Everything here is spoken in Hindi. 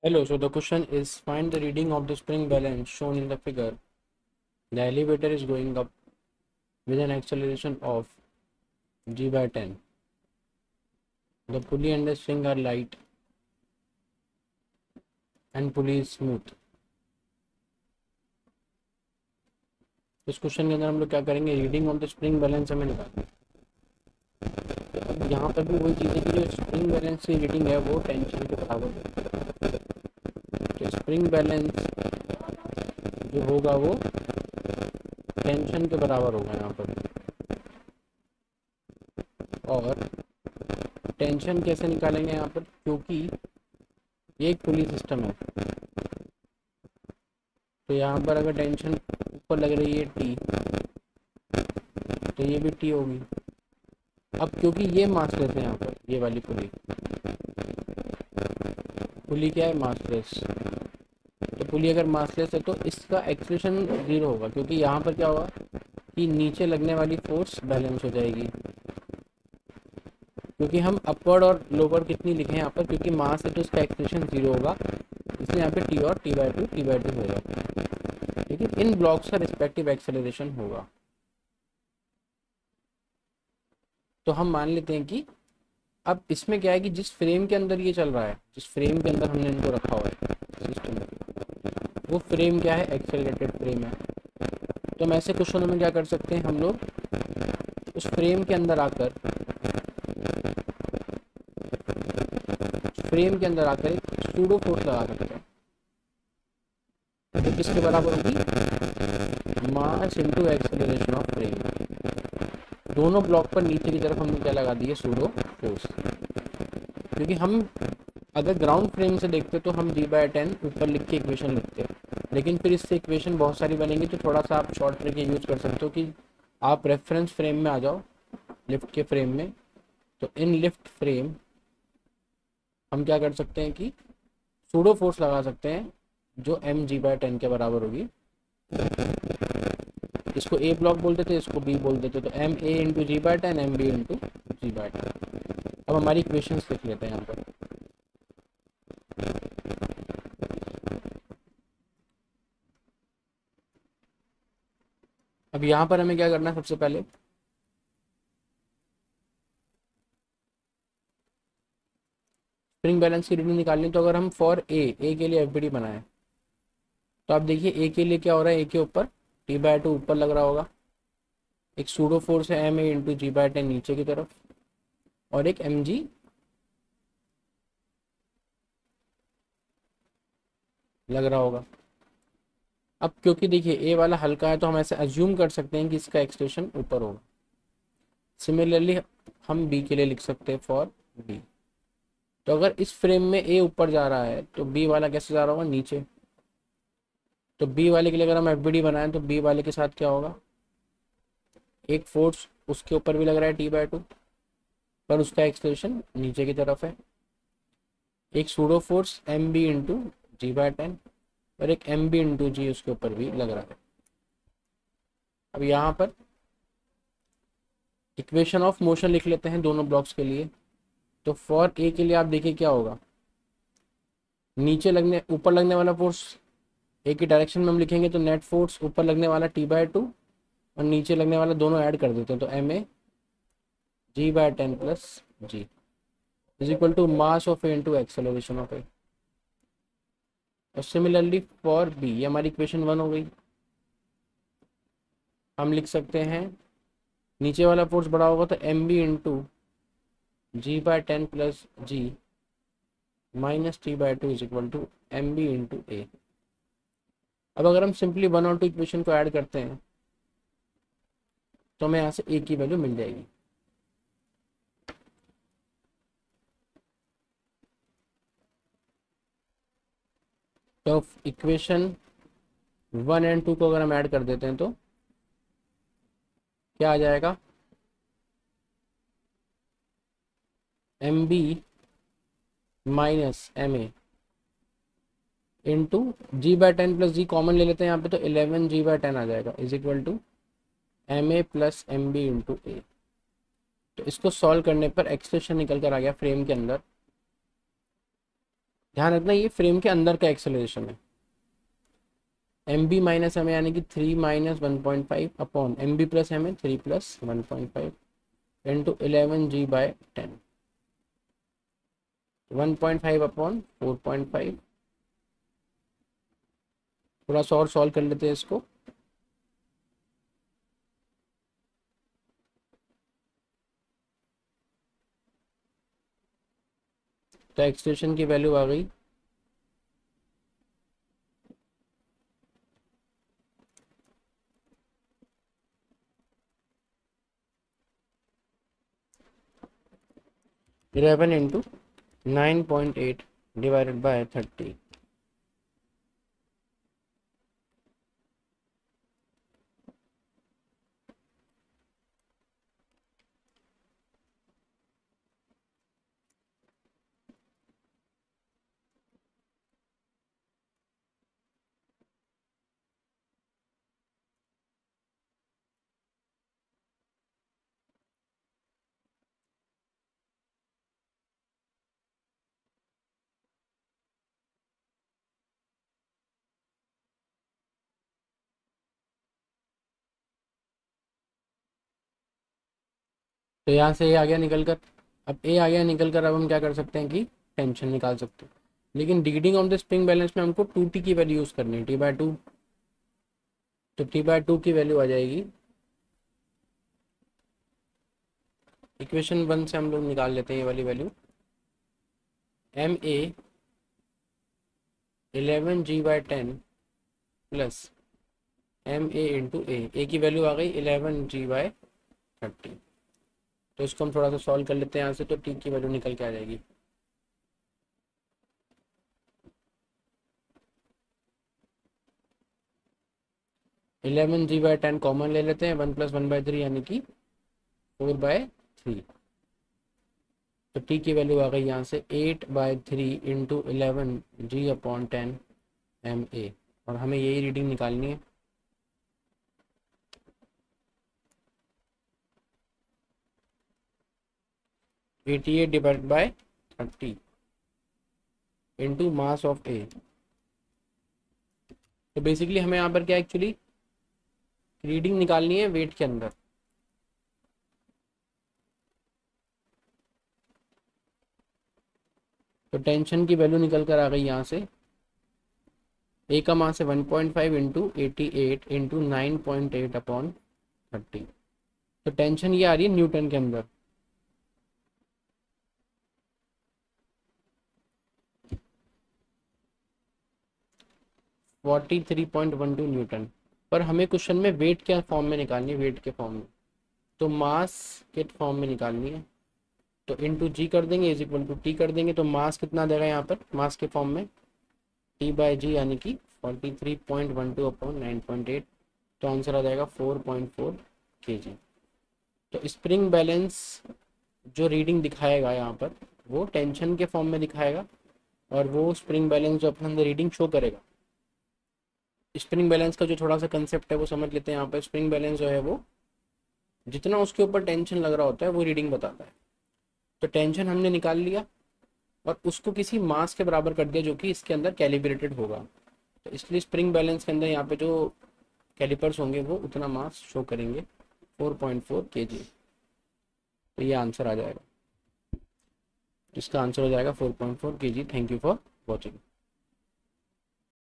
Hello, so the question is find the reading of the spring balance shown in the figure. The elevator is going up with an acceleration of g by 10. The pulley and the spring are light and pulley is smooth. इस क्वेश्चन के अंदर हम लोग क्या करेंगे, reading of the spring balance हमें निकालना है। अब यहाँ पर भी वही चीज़ है कि जो स्प्रिंग बैलेंस की रीडिंग है वो टेंशन के बराबर है। तो स्प्रिंग बैलेंस जो होगा वो टेंशन के बराबर होगा यहाँ पर। और टेंशन कैसे निकालेंगे यहाँ पर, क्योंकि ये एक पुली सिस्टम है तो यहाँ पर अगर टेंशन ऊपर लग रही है टी तो ये भी टी होगी। अब क्योंकि ये मासलेस है यहाँ पर, ये वाली पुली पुली क्या है, मासलेस। तो पुली अगर मासलेस है तो इसका एक्सेलरेशन जीरो होगा, क्योंकि यहाँ पर क्या होगा कि नीचे लगने वाली फोर्स बैलेंस हो जाएगी। क्योंकि हम अपवर्ड और लोअर कितनी लिखे हैं यहाँ पर, क्योंकि मास है तो इसका एक्सेलरेशन जीरो होगा, इसलिए यहाँ पे टी और टी बाई टू होगा। लेकिन इन ब्लॉक्स का रिस्पेक्टिव एक्सेलरेशन होगा। तो हम मान लेते हैं कि अब इसमें क्या है कि जिस फ्रेम के अंदर ये चल रहा है, जिस फ्रेम के अंदर हमने इनको रखा हुआ है सिस्टम में, वो फ्रेम क्या है, एक्सेलरेटेड फ्रेम है। तो हम ऐसे क्वेश्चनों में क्या कर सकते हैं, हम लोग उस फ्रेम के अंदर आकर एक सूडो फोर्स लगा सकते हैं। तो किसके बराबर होगी, mass into acceleration of frame. दोनों ब्लॉक पर नीचे की तरफ हमने क्या लगा दिए, सूडो फोर्स। क्योंकि हम अगर ग्राउंड फ्रेम से देखते तो हम g/10 ऊपर लिख के इक्वेशन लिखते हैं, लेकिन फिर इससे इक्वेशन बहुत सारी बनेंगी। तो थोड़ा सा आप शॉर्ट ट्रिक यूज कर सकते हो कि आप रेफरेंस फ्रेम में आ जाओ, लिफ्ट के फ्रेम में। तो इन लिफ्ट फ्रेम हम क्या कर सकते हैं कि सूडो फोर्स लगा सकते हैं जो mg/10 के बराबर होगी। इसको ए ब्लॉक बोलते थे, इसको बी बोल देते, तो M A into g/10, m B into g/10। अब हमारी इक्वेशंस लिख लेते हैं यहाँ पर। अब यहाँ पर हमें क्या करना है, सबसे पहले स्प्रिंग बैलेंस की रीडिंग निकालनी। तो अगर हम फॉर ए के लिए एफबीडी बनाएं तो आप देखिए ए के लिए क्या हो रहा है, ए के ऊपर t/2 ऊपर लग रहा होगा, एक सूडो फोर्स है एम ए इंटू g/10 नीचे की तरफ, और एक एम जी लग रहा होगा। अब क्योंकि देखिए ए वाला हल्का है तो हम ऐसे अज्यूम कर सकते हैं कि इसका एक्सटेंशन ऊपर होगा। सिमिलरली हम बी के लिए लिख सकते हैं फॉर बी। तो अगर इस फ्रेम में ए ऊपर जा रहा है तो बी वाला कैसे जा रहा होगा, नीचे। तो बी वाले के लिए अगर हम एफबीडी बनाएं तो बी वाले के साथ क्या होगा, एक फोर्स उसके ऊपर भी लग रहा है t/2, पर उसका एक्सटेंशन नीचे की तरफ है। एक pseudo force m B into g/10 और एक एम बी इंटू जी उसके ऊपर भी लग रहा है। अब यहाँ पर इक्वेशन ऑफ मोशन लिख लेते हैं दोनों ब्लॉक्स के लिए। तो फॉर ए के लिए आप देखिए क्या होगा, ऊपर लगने वाला फोर्स ए की डायरेक्शन में हम लिखेंगे तो नेट फोर्स ऊपर लगने वाला t/2 और नीचे लगने वाला दोनों ऐड कर देते हैं, तो M A g/10 plus G is equal to mass of A into acceleration of A. और सिमिलरली फॉर बी, ये हमारी इक्वेशन 1 हो गई। हम लिख सकते हैं नीचे वाला फोर्स बड़ा होगा तो M B into g/10 plus G minus t/2 is equal to M B into A. अब अगर हम सिंपली 1 और 2 इक्वेशन को ऐड करते हैं तो हमें यहाँ से ए की वैल्यू मिल जाएगी। तो इक्वेशन 1 एंड 2 को अगर हम ऐड कर देते हैं तो क्या आ जाएगा, एम बी माइनस एम ए into g/10 plus g common ले लेते हैं यहाँ पे, तो 11 g/10 आ जाएगा is equal to M A plus M B into A. तो इसको सॉल्व करने पर एक्सप्रेशन निकल कर आ गया फ्रेम के अंदर ध्यान रखना ये फ्रेम के अंदर का एक्सेलरेशन है। एम बी माइनस एम यानी कि 3 minus 1.5 upon m b plus m है 3 प्लस 1.5 इंटू 11g/10, 1.5 अपॉन 4.5। थोड़ा सा और सॉल्व कर लेते हैं इसको। तो एक्सटेंशन की वैल्यू आ गई 11 इंटू 9.8 डिवाइडेड बाय 30। तो यहाँ से ए आ गया निकल कर। अब ए आ गया निकल कर, अब हम क्या कर सकते हैं कि टेंशन निकाल सकते हैं। लेकिन reading on the spring balance में हमको 2t की वैल्यू यूज़ करनी है, t/2। तो t/2 की वैल्यू आ जाएगी, इक्वेशन 1 से हम लोग निकाल लेते हैं ये वाली value. M A 11g/10 plus M A into A की वैल्यू आ गई 11g/30। तो इसको हम थोड़ा सा सॉल्व कर लेते हैं यहाँ से, तो टी की वैल्यू निकल के आ जाएगी 11g/10 कॉमन ले लेते हैं, 1 + 1/3 यानी कि 4/3। तो टी की वैल्यू आ गई यहाँ से 8/3 इंटू 11g/10 एम ए, और हमें यही रीडिंग निकालनी है। Eighty 8 divide by 30 into mass of A. तो बेसिकली हमें यहाँ पर क्या एक्चुअली रीडिंग निकालनी है वेट के अंदर। तो टेंशन की वैल्यू निकल कर आ गई यहाँ से, ए का मास है 1.5 इंटू 88 इंटू 9.8 अपॉन 30। तो टेंशन ये आ रही है न्यूटन के अंदर। Forty 3.12 Newton. पर हमें क्वेश्चन में वेट क्या फॉर्म में निकालनी है, वेट के फॉर्म में, तो मास के फॉर्म में निकालनी है। तो इंटू जी कर देंगे इज इक्वल टू टी कर देंगे। तो मास कितना देगा यहाँ पर मास के फॉर्म में, t/g यानी कि 43.12 अपॉन 9.8। तो आंसर आ जाएगा 4.4 kg। तो स्प्रिंग बैलेंस जो रीडिंग दिखाएगा यहाँ पर वो टेंशन के फॉर्म में दिखाएगा, और वो स्प्रिंग बैलेंस जो अपना रीडिंग शो करेगा। स्प्रिंग बैलेंस का जो थोड़ा सा कंसेप्ट है वो समझ लेते हैं यहाँ पर। स्प्रिंग बैलेंस जो है वो जितना उसके ऊपर टेंशन लग रहा होता है वो रीडिंग बताता है। तो टेंशन हमने निकाल लिया और उसको किसी मास के बराबर कर दिया जो कि इसके अंदर कैलिब्रेटेड होगा। तो इसलिए स्प्रिंग बैलेंस के अंदर यहाँ पे जो कैलिपर्स होंगे वो उतना मास शो करेंगे, 4.4 kg। तो ये आंसर आ जाएगा, इसका आंसर हो जाएगा 4.4 kg। Thank you for watching.